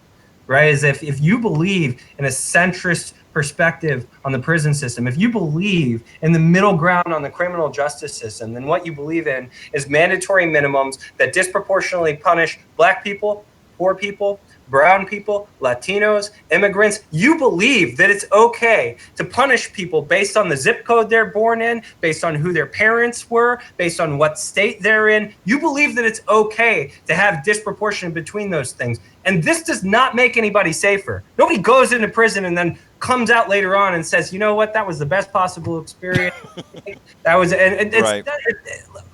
Right? As if you believe in a centrist perspective on the prison system, if you believe in the middle ground on the criminal justice system, then what you believe in is mandatory minimums that disproportionately punish Black people, poor people, brown people, Latinos, immigrants. You believe that it's okay to punish people based on the zip code they're born in, based on who their parents were, based on what state they're in. You believe that it's okay to have disproportion between those things. And this does not make anybody safer. Nobody goes into prison and then comes out later on and says, you know what, that was the best possible experience. That was, and it's, right.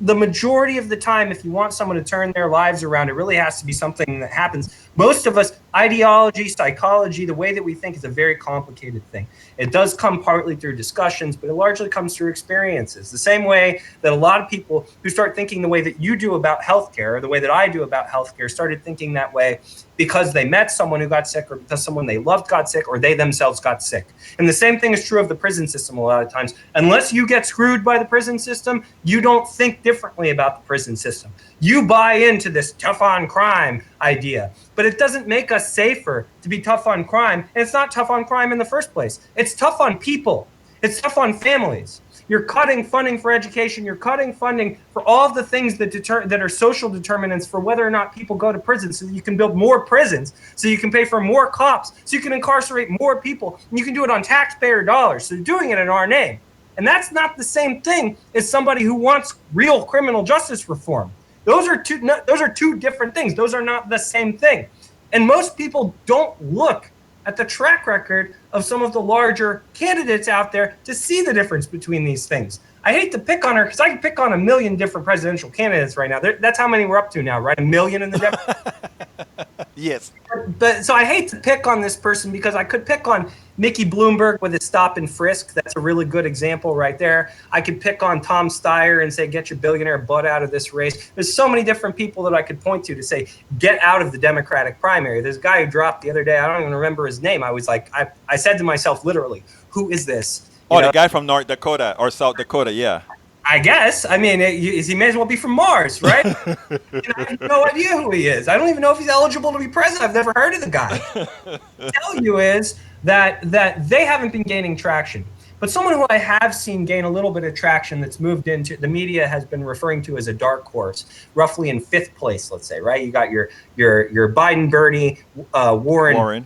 The majority of the time, if you want someone to turn their lives around, it really has to be something that happens. Most of us, ideology, psychology, the way that we think is a very complicated thing. It does come partly through discussions, but it largely comes through experiences. The same way that a lot of people who start thinking the way that you do about healthcare, or the way that I do about healthcare, started thinking that way because they met someone who got sick, or because someone they loved got sick, or they themselves got sick. And the same thing is true of the prison system a lot of times. Unless you get screwed by the prison system, you don't think differently about the prison system. You buy into this tough on crime idea, but it doesn't make us safer to be tough on crime. And it's not tough on crime in the first place. It's tough on people. It's tough on families. You're cutting funding for education. You're cutting funding for all of the things that are social determinants for whether or not people go to prison, so that you can build more prisons, so you can pay for more cops, so you can incarcerate more people, and you can do it on taxpayer dollars. So you're doing it in our name. And that's not the same thing as somebody who wants real criminal justice reform. Those are two different things. Those are not the same thing. And most people don't look at the track record of some of the larger candidates out there to see the difference between these things. I hate to pick on her because I can pick on a million different presidential candidates right now. That's how many we're up to now, right? 1 million in the Democratic. Yes. But so I hate to pick on this person because I could pick on Mickey Bloomberg with his stop and frisk. That's a really good example right there. I could pick on Tom Steyer and say, get your billionaire butt out of this race. There's so many different people that I could point to say, get out of the Democratic primary. There's a guy who dropped the other day. I don't even remember his name. I was like, I said to myself, literally, who is this? The guy from North Dakota or South Dakota, yeah. I guess. I mean, he may as well be from Mars, right? I have no idea who he is. I don't even know if he's eligible to be president. I've never heard of the guy. What I tell you is that they haven't been gaining traction. But someone who I have seen gain a little bit of traction that's moved into the media has been referring to as a dark horse, roughly in 5th place, let's say, right? You got your Biden, Bernie, Warren,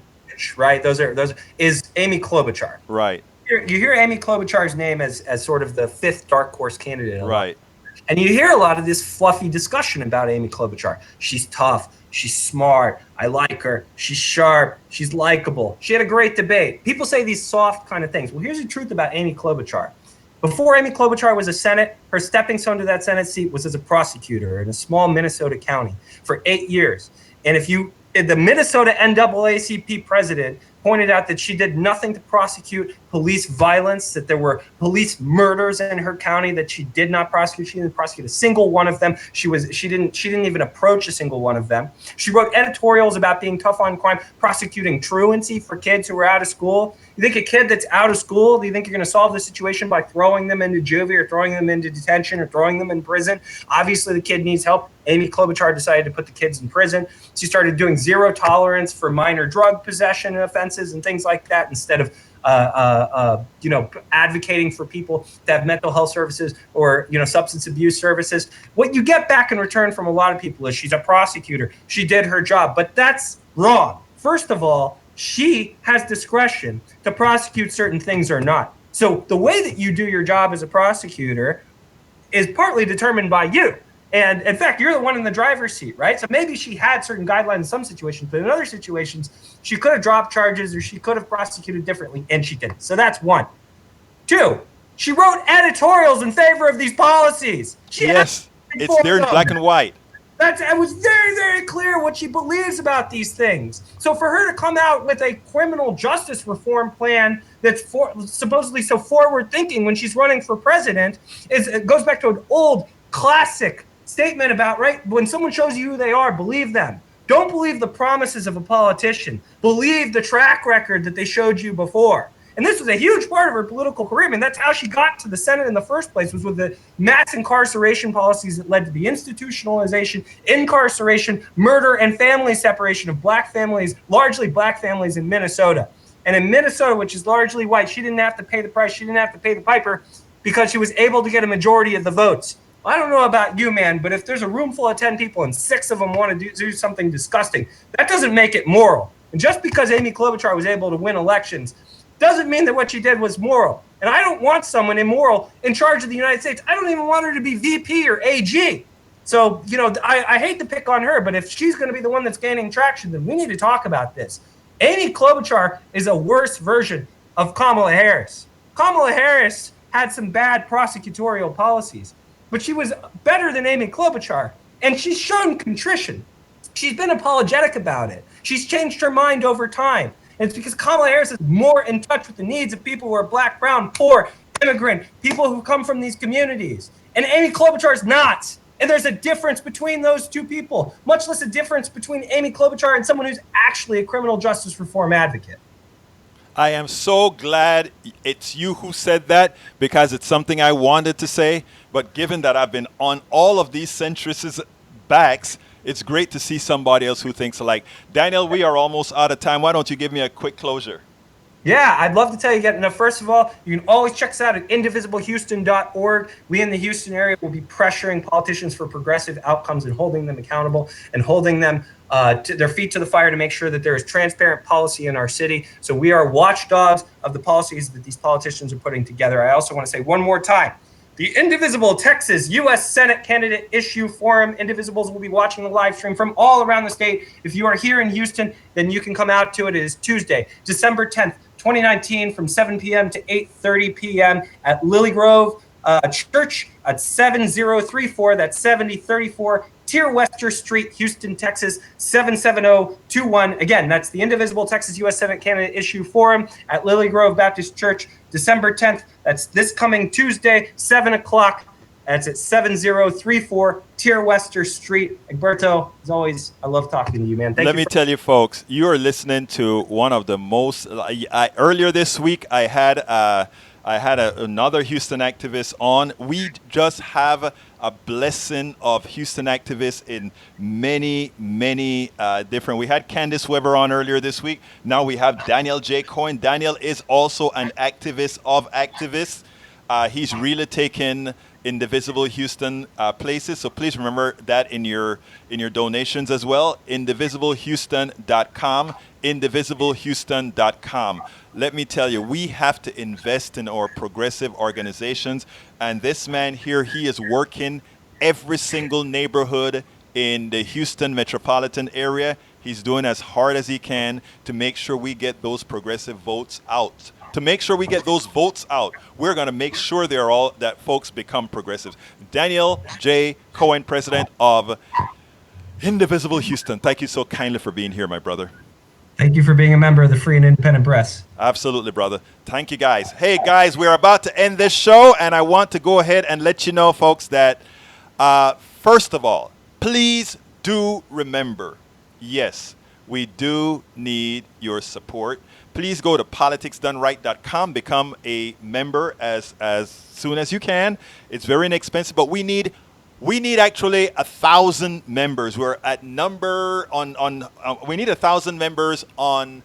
right? Those is Amy Klobuchar. Right. You hear Amy Klobuchar's name as sort of the 5th dark horse candidate. Right. And you hear a lot of this fluffy discussion about Amy Klobuchar. She's tough. She's smart. I like her. She's sharp. She's likable. She had a great debate. People say these soft kind of things. Well, here's the truth about Amy Klobuchar. Before Amy Klobuchar was a Senate, her stepping stone to that Senate seat was as a prosecutor in a small Minnesota county for 8 years. And if the Minnesota NAACP president pointed out that she did nothing to prosecute police violence, that there were police murders in her county that she did not prosecute. She didn't prosecute a single one of them. She didn't even approach a single one of them. She wrote editorials about being tough on crime, prosecuting truancy for kids who were out of school. You think a kid that's out of school, do you think you're going to solve the situation by throwing them into juvie or throwing them into detention or throwing them in prison? Obviously, the kid needs help. Amy Klobuchar decided to put the kids in prison. She started doing zero tolerance for minor drug possession offenses and things like that instead of advocating for people to have mental health services or, substance abuse services. What you get back in return from a lot of people is she's a prosecutor. She did her job, but that's wrong. First of all, she has discretion to prosecute certain things or not. So the way that you do your job as a prosecutor is partly determined by you. And in fact, you're the one in the driver's seat, right? So maybe she had certain guidelines in some situations, but in other situations, she could have dropped charges or she could have prosecuted differently, and she didn't. So that's one. Two, she wrote editorials in favor of these policies. Yes, it's there in black and white. It was very, very clear what she believes about these things. So for her to come out with a criminal justice reform plan that's supposedly so forward-thinking when she's running for president, it goes back to an old classic statement about, right, when someone shows you who they are, believe them. Don't believe the promises of a politician. Believe the track record that they showed you before. And this was a huge part of her political career. I mean, that's how she got to the Senate in the first place, was with the mass incarceration policies that led to the institutionalization, incarceration, murder, and family separation of black families, largely black families in Minnesota. And in Minnesota, which is largely white, she didn't have to pay the price. She didn't have to pay the piper because she was able to get a majority of the votes. I don't know about you, man, but if there's a room full of 10 people and 6 of them want to do something disgusting, that doesn't make it moral. And just because Amy Klobuchar was able to win elections doesn't mean that what she did was moral. And I don't want someone immoral in charge of the United States. I don't even want her to be VP or AG. So, I hate to pick on her, but if she's going to be the one that's gaining traction, then we need to talk about this. Amy Klobuchar is a worse version of Kamala Harris. Kamala Harris had some bad prosecutorial policies, but she was better than Amy Klobuchar, and she's shown contrition. She's been apologetic about it. She's changed her mind over time. And it's because Kamala Harris is more in touch with the needs of people who are black, brown, poor, immigrant, people who come from these communities. And Amy Klobuchar is not. And there's a difference between those two people, much less a difference between Amy Klobuchar and someone who's actually a criminal justice reform advocate. I am so glad it's you who said that, because it's something I wanted to say. But given that I've been on all of these centrists' backs, it's great to see somebody else who thinks alike. Daniel, we are almost out of time. Why don't you give me a quick closure? Yeah, I'd love to tell you again. Now, first of all, you can always check us out at indivisiblehouston.org. We in the Houston area will be pressuring politicians for progressive outcomes and holding them accountable and holding them to their feet to the fire to make sure that there is transparent policy in our city. So we are watchdogs of the policies that these politicians are putting together. I also want to say one more time, the Indivisible Texas U.S. Senate Candidate Issue Forum. Indivisibles will be watching the live stream from all around the state. If you are here in Houston, then you can come out to it. It is Tuesday, December 10th, 2019, from 7 p.m. to 8:30 p.m. at Lily Grove Church at 7034. That's 7034 Tier Wester Street, Houston, Texas, 77021. Again, that's the Indivisible Texas U.S. Senate Candidate Issue Forum at Lily Grove Baptist Church, December 10th. That's this coming Tuesday, 7 o'clock. That's at 7034 Tier Wester Street. Egberto, as always, I love talking to you, man. Let me tell you, folks, you are listening to one of the most. Earlier this week, I had another Houston activist on. We just have a blessing of Houston activists in many, many different. We had Candace Weber on earlier this week. Now we have Daniel J. Cohen. Daniel is also an activist of activists. He's really taken Indivisible Houston places, so please remember that in your donations as well. Indivisiblehouston.com, indivisiblehouston.com. Let me tell you, we have to invest in our progressive organizations, and this man here, he is working every single neighborhood in the Houston metropolitan area. He's doing as hard as he can to make sure we get those progressive votes out. To make sure we get those votes out, we're going to make sure that folks become progressives. Daniel J. Cohen, president of Indivisible Houston. Thank you so kindly for being here, my brother. Thank you for being a member of the Free and Independent Press. Absolutely, brother. Thank you, guys. Hey, guys, we're about to end this show, and I want to go ahead and let you know, folks, that first of all, please do remember, yes, we do need your support. Please go to politicsdoneright.com, become a member as soon as you can. It's very inexpensive, but we need actually 1,000 members. We're at number we need 1,000 members on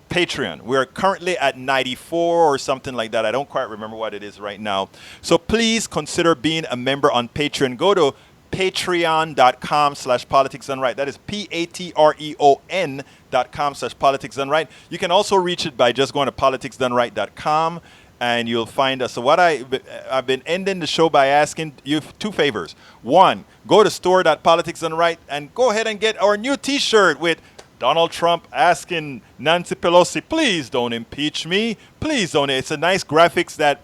Patreon. We're currently at 94 or something like that. I don't quite remember what it is right now. So please consider being a member on Patreon. Go to patreon.com/politicsdoneright. That is patreon.com/politicsdoneright. You can also reach it by just going to politicsdoneright.com, and you'll find us. So what I've been ending the show by asking you two favors. One, go to store.politicsdoneright and go ahead and get our new T-shirt with Donald Trump asking Nancy Pelosi, please don't impeach me. Please don't. It's a nice graphics that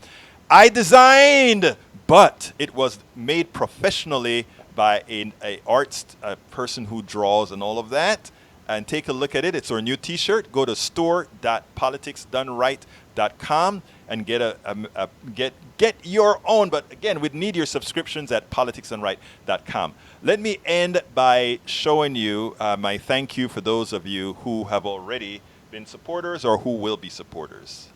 I designed, but it was made professionally by a person who draws and all of that. And take a look at it. It's our new T-shirt. Go to store.politicsdoneright.com and get your own. But again, we'd need your subscriptions at politicsdoneright.com. Let me end by showing you my thank you for those of you who have already been supporters or who will be supporters.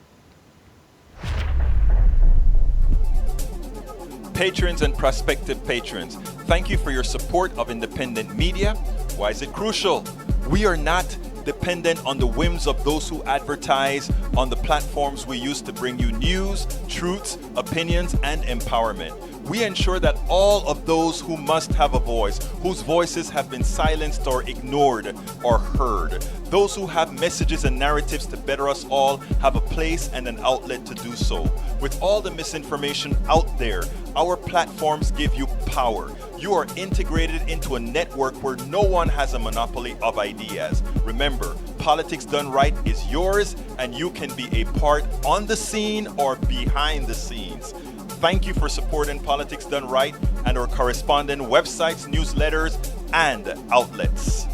Patrons and prospective patrons, thank you for your support of independent media. Why is it crucial? We are not dependent on the whims of those who advertise on the platforms we use to bring you news, truths, opinions, and empowerment. We ensure that all of those who must have a voice, whose voices have been silenced or ignored, are heard. Those who have messages and narratives to better us all have a place and an outlet to do so. With all the misinformation out there, our platforms give you power. You are integrated into a network where no one has a monopoly of ideas. Remember, Politics Done Right is yours, and you can be a part on the scene or behind the scenes. Thank you for supporting Politics Done Right and our corresponding websites, newsletters, and outlets.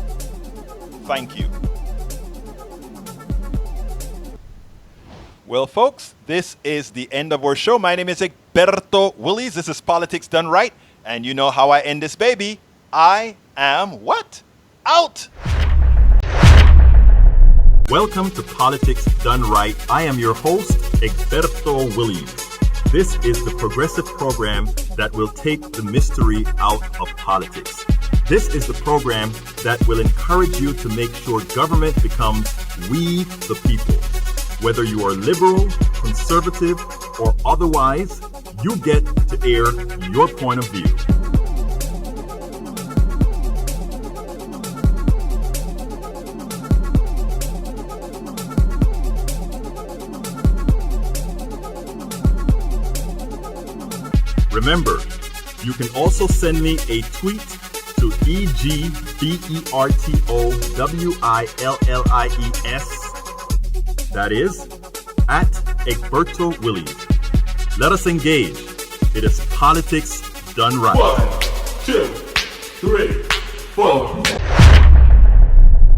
Thank you. Well, folks, this is the end of our show. My name is Egberto Willies. This is Politics Done Right. And you know how I end this baby. I am what? Out! Welcome to Politics Done Right. I am your host, Egberto Willies. This is the progressive program that will take the mystery out of politics. This is the program that will encourage you to make sure government becomes we the people. Whether you are liberal, conservative, or otherwise, you get to air your point of view. Remember, you can also send me a tweet to EGBERTOWILLIES. That is, at Egberto Willies. Let us engage. It is Politics Done Right. 1, 2, 3, 4.